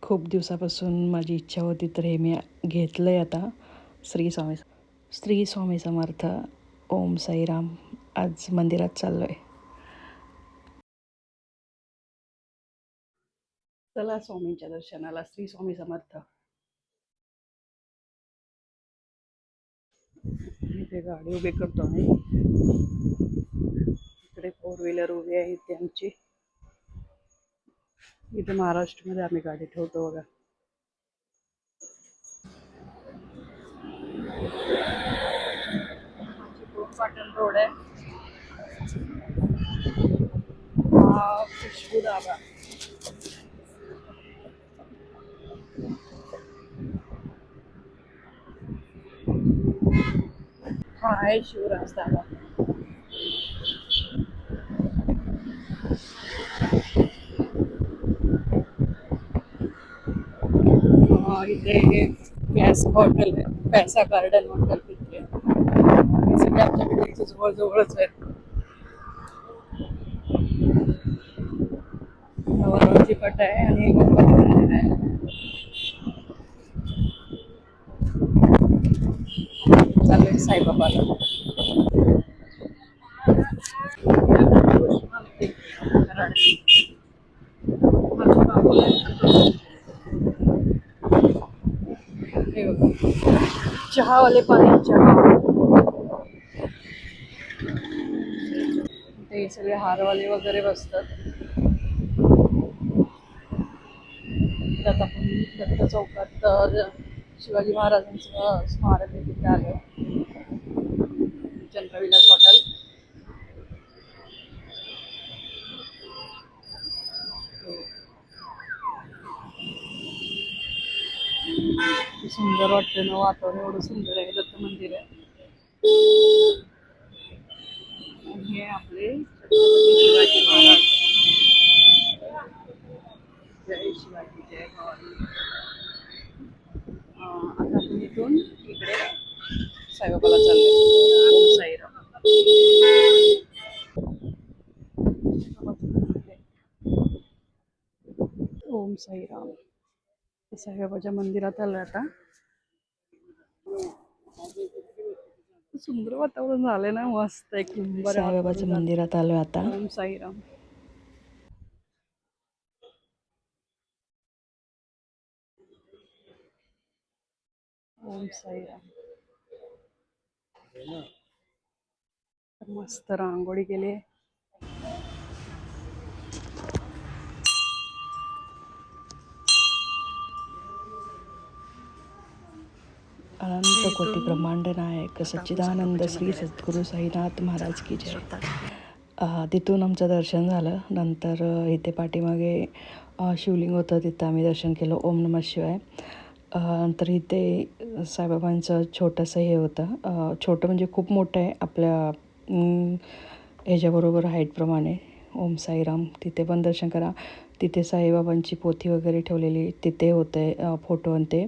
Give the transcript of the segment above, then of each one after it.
खूप दिवसापासून माझी इच्छा होती, तर हे मी घेतलं आहे आता. श्री स्वामी समर्थ. ओम साईराम. आज मंदिरात चाललो आहे. चला स्वामींच्या दर्शनाला. श्री स्वामी समर्थ. इथे गाडी उभी करतो आम्ही. इकडे 4 व्हीलर उभी आहे इथे आमची. इथे महाराष्ट्रामध्ये आम्ही गाडी ठेवतो बघा. पाटण रोड आहे. खुशबू दाबा. हा आहे शिवराज दाबा. इथे गॅस हॉटेल आहे. पैसा गार्डन हॉटेल तिथे. हे सगळे आमच्या बिल्डिंगच्या जवळच आहेत. नवरोजी पट आहे आणि मंदिर आहे. चालू साईबाबाला. चहावाले पाणी चहा. ते सगळे हारवाले वगैरे बसतात. त्यात आपण दत्त चौकात शिवाजी महाराजांचं स्मारक आहे तिथे आलं. चंद्रविलास हॉटेल. सुंदर वाटतं ना, वातावरण एवढं सुंदर आहे. दत्त मंदिर आहे. आणि हे आपले छत्रपती शिवाजी महाराज. जय शिवाजी जय भवानी. आता आपण इथून इकडे साईबाबाला चालले. ओम साईराम. ओम साईराम. साईबाबाच्या मंदिरात आलं आता. सुंदर वातावरण झालंय ना, मस्त एक नंबर. साईबाबाच्या मंदिरात आलो आता. ओम साईराम. ओम साईराम. मस्त रांगोळी केली. अनंत कोटी ब्रह्मांड नायक सच्चिदानंद श्री सद्गुरू साईनाथ महाराज की जय. तिथून आमचं दर्शन झालं. नंतर इथे पाठीमागे शिवलिंग होतं, तिथं आम्ही दर्शन केलं. ओम नमः शिवाय. नंतर इथे साईबाबांचं छोटंसं हे होतं. छोटं म्हणजे खूप मोठं आहे आपल्या ह्याच्याबरोबर हाईटप्रमाणे. ओम साईराम. तिथे पण दर्शन करा. तिथे साईबाबांची पोथी वगैरे ठेवलेली तिथे होते फोटो. आणि ते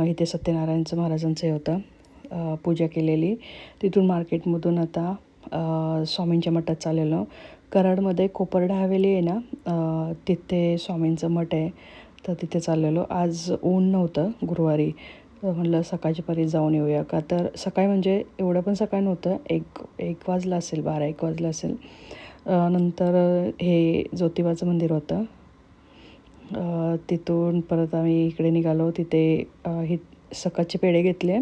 इथे सत्यनारायणचं महाराजांचं हे होतं, पूजा केलेली. तिथून मार्केटमधून आता स्वामींच्या मठात चाललेलो. कराडमध्ये कोपर्डा हवेली आहे ना, तिथे स्वामींचं मठ आहे. तर तिथे चाललेलो. आज ऊन नव्हतं गुरुवारी. तर म्हटलं सकाळच्या परी जाऊन येऊया. का तर सकाळी म्हणजे एवढं पण सकाळ नव्हतं. एक वाजला असेल, 12-1 वाजला असेल. नंतर हे ज्योतिबाचं मंदिर होतं. तिथून परत आम्ही इकडे निघालो. तिथे सकाळचे पेढे घेतले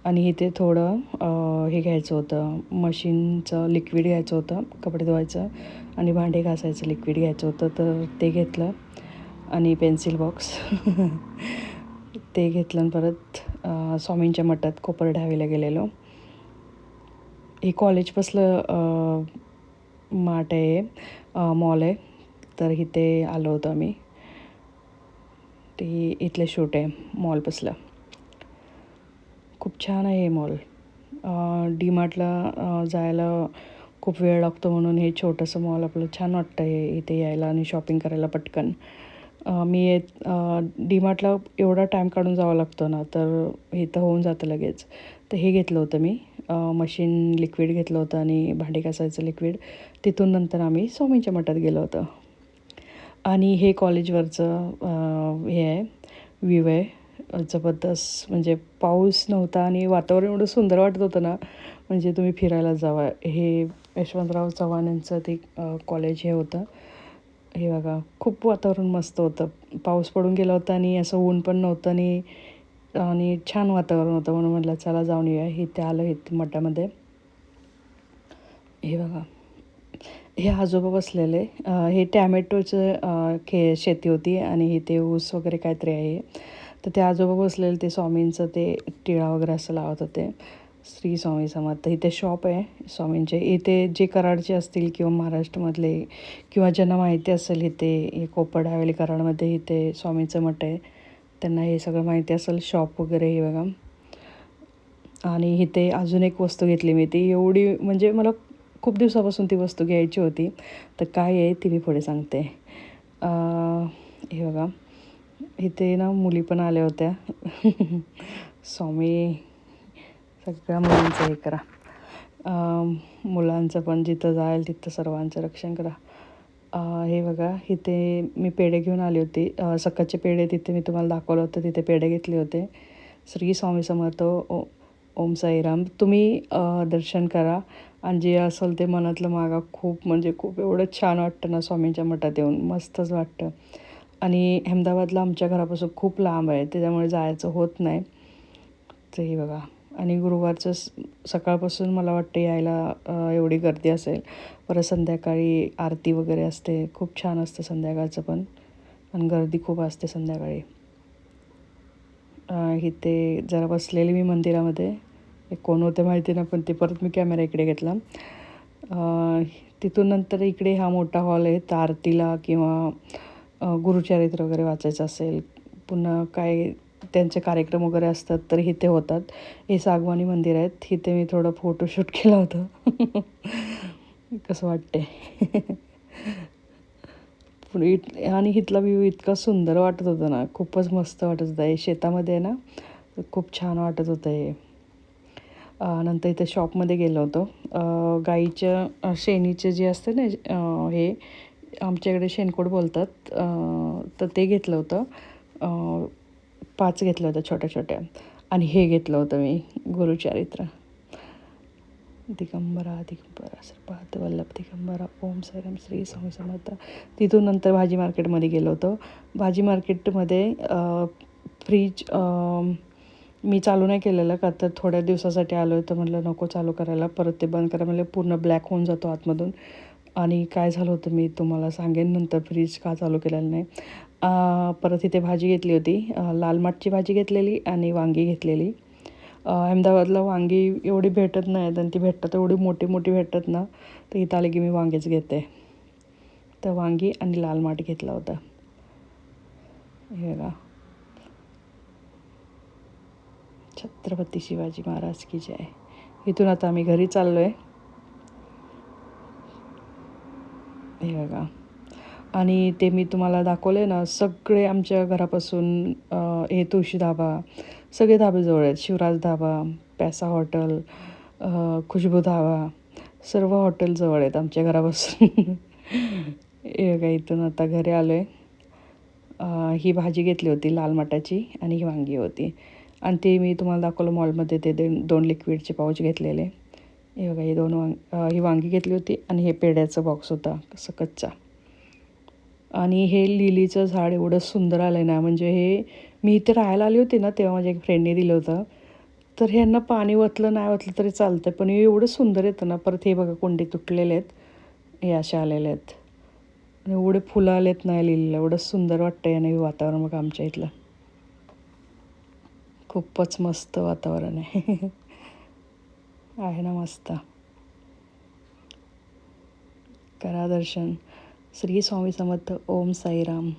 आणि इथे थोडं हे घ्यायचं होतं, मशीनचं लिक्विड घ्यायचं होतं, कपडे धुवायचं आणि भांडे घासायचं लिक्विड घ्यायचं होतं. तर ते घेतलं आणि पेन्सिल बॉक्स ते घेतलं. आणि परत स्वामींच्या मठात कोपर्डा हवेलीला गेलेलो. हे कॉलेजपासलं माठ आहे, मॉल आहे. तर इथे आलो होतो आम्ही. ते इथले शूट आहे मॉलपासलं. खूप छान आहे हे मॉल. डी मार्टला जायला खूप वेळ लागतो, म्हणून हे छोटंसं मॉल आपलं छान वाटतं हे इथे यायला आणि शॉपिंग करायला पटकन. मी डी मार्टला एवढा टाईम काढून जावं लागतं ना, तर इथं होऊन जातं लगेच. तर हे घेतलं होतं मी, मशीन लिक्विड घेतलं होतं आणि भांडी घासायचं लिक्विड. तिथून नंतर आम्ही स्वामींच्या मठात गेलो होतो. आणि हे कॉलेजवरचं हे आहे, व्ह्यू आहे. जबरदस्त, म्हणजे पाऊस नव्हता आणि वातावरण एवढं सुंदर वाटत होतं ना, म्हणजे तुम्ही फिरायला जावा. हे यशवंतराव चव्हाण यांचं ते कॉलेज हे होतं. हे बघा, खूप वातावरण मस्त होतं. पाऊस पडून गेला होता आणि असं ऊन पण नव्हतं आणि आणि छान वातावरण होतं, म्हणून म्हटलं चला जाऊन येऊया. इथे आलं इथे मठामध्ये. हे बघा, हे आजोबा बसलेले. हे टॅमॅटोचं शेती होती आणि इथे ऊस वगैरे काहीतरी आहे. तर ते आजोबा बसलेले, ते स्वामींचं ते टिळा वगैरे असं लावत होते. श्री स्वामी समर्थ. इथे शॉप आहे स्वामींचे. इथे जे कराडचे असतील किंवा महाराष्ट्रामधले किंवा ज्यांना माहिती असेल, इथे हे कोपड हवेली कराडमध्ये इथे स्वामींचं मठ आहे, त्यांना हे सगळं माहिती असेल. शॉप वगैरे हे बघा. आणि इथे अजून एक वस्तू घेतली मी. ती एवढी, म्हणजे मला खूप दिवसापासून ती वस्तू घ्यायची होती. तर काय आहे ती मी पुढे सांगते. हे बघा, इथे ना मुली पण आल्या होत्या. स्वामी सगळ्या मुलींचं हे करा. मुलांचं पण जिथं जाईल तिथं सर्वांचं रक्षण करा. हे बघा, इथे मी पेढे घेऊन आली होती. सकाळचे पेढे तिथे मी तुम्हाला दाखवलं होतं, तिथे पेढे घेतले होते. श्री स्वामी समर्थ. ओम साईराम. तुम्ही दर्शन करा आणि जे असेल ते मनातलं मागा. खूप म्हणजे खूप एवढं छान वाटतं ना स्वामींच्या मठात येऊन, मस्तच वाटतं. आणि अहमदाबादला आमच्या घरापासून खूप लांब आहे, त्याच्यामुळे जायचं होत नाही. तर हे बघा. आणि गुरुवारचं सकाळपासून मला वाटतं यायला एवढी गर्दी असेल. परत संध्याकाळी आरती वगैरे असते, खूप छान असतं संध्याकाळचं पण, आणि गर्दी खूप असते संध्याकाळी. इथे जरा बसलेली मी मंदिरामध्ये. कोण होते माहिती नाही, पण ते परत मी कॅमेरा इकडे घेतला. तिथून नंतर इकडे हा मोठा हॉल आहे. तर आरतीला किंवा गुरुचरित्र वगैरे वाचायचं असेल, पुन्हा काय त्यांचे कार्यक्रम वगैरे असतात तर इथे होतात. हे सागवानी मंदिर आहेत. इथे मी थोडं फोटोशूट केलं होतं. कसं वाटते. आणि इथला व्ह्यू इतका सुंदर वाटत होता ना, खूपच मस्त वाटत होतं. हे शेतामध्ये आहे ना, खूप छान वाटत होतं हे. नंतर इथे शॉपमध्ये गेलो होतो. गाईच्या शेणीचे जे असते ना, हे आमच्याकडे शेणकोट बोलतात, तर ते घेतलं होतं. 5 घेतल्या होत्या छोट्या छोट्या. आणि हे घेतलं होतं मी, गुरुचरित्र. दिगंबरा दिगंबरा श्रीपाद वल्लभ दिगंबरा ओम साईराम श्री स्वामी समर्थ. तिथून नंतर भाजी मार्केटमध्ये गेलो होतो. भाजी मार्केटमध्ये फ्रीज मी चालू नाही केलेलं, का तर थोड्या दिवसासाठी आलो आहे, तर म्हटलं नको चालू करायला, परत ते बंद करा म्हणजे पूर्ण ब्लॅक होऊन जातो आतमधून. आणि काय झालं होतं मी तुम्हाला सांगेन नंतर, फ्रीज का चालू केलेलं नाही. परत इथे भाजी घेतली होती. लाल माठची भाजी घेतलेली आणि वांगी घेतलेली. अहमदाबादला वांगी एवढी भेटत नाहीत आणि ती भेटतात एवढी मोठी मोठी भेटतात ना, तर इथं आले की मी वांगेच घेते. तर वांगी आणि लाल माठ घेतला होता. हे बघा. छत्रपती शिवाजी महाराज की जय. इथून आता आम्ही घरी चाललो आहे. हे बघा. आणि ते मी तुम्हाला दाखवले ना, सगळे आमच्या घरापासून हे तुळशी धाबा, सगळे धाबे जवळ आहेत. शिवराज धाबा, पैसा हॉटेल, खुशबू धाबा, सर्व हॉटेल जवळ आहेत आमच्या घरापासून. हे बघा, इथून आता घरी आलो आहे. ही भाजी घेतली होती लाल माठाची आणि ही वांगी होती. आणि ते मी तुम्हाला दाखवलं मॉलमध्ये, ते 2 लिक्विडचे पाऊच घेतलेले. हे बघा, हे 2 ही वांगी घेतली होती आणि हे पेढ्याचा बॉक्स होता कसं कच्चा. आणि हे लिलीचं झाड एवढं सुंदर आलं आहे ना, म्हणजे हे मी इथे राहायला आली होती ना, तेव्हा माझ्या एक फ्रेंडने दिलं होतं. तर ह्यांना पाणी ओतलं नाही ओतलं तरी चालतं, पण हे एवढं सुंदर येतं ना. परत हे बघा, कोंडे तुटलेले आहेत, हे असे आलेले आहेत. आणि एवढे फुलं आलेत ना लिलीला, एवढं सुंदर वाटतं याने वातावरण बघा आमच्या इथलं. खूपच मस्त वातावरण आहे. आहे ना मस्त. करा दर्शन. श्री स्वामी समर्थ. ओम साईराम.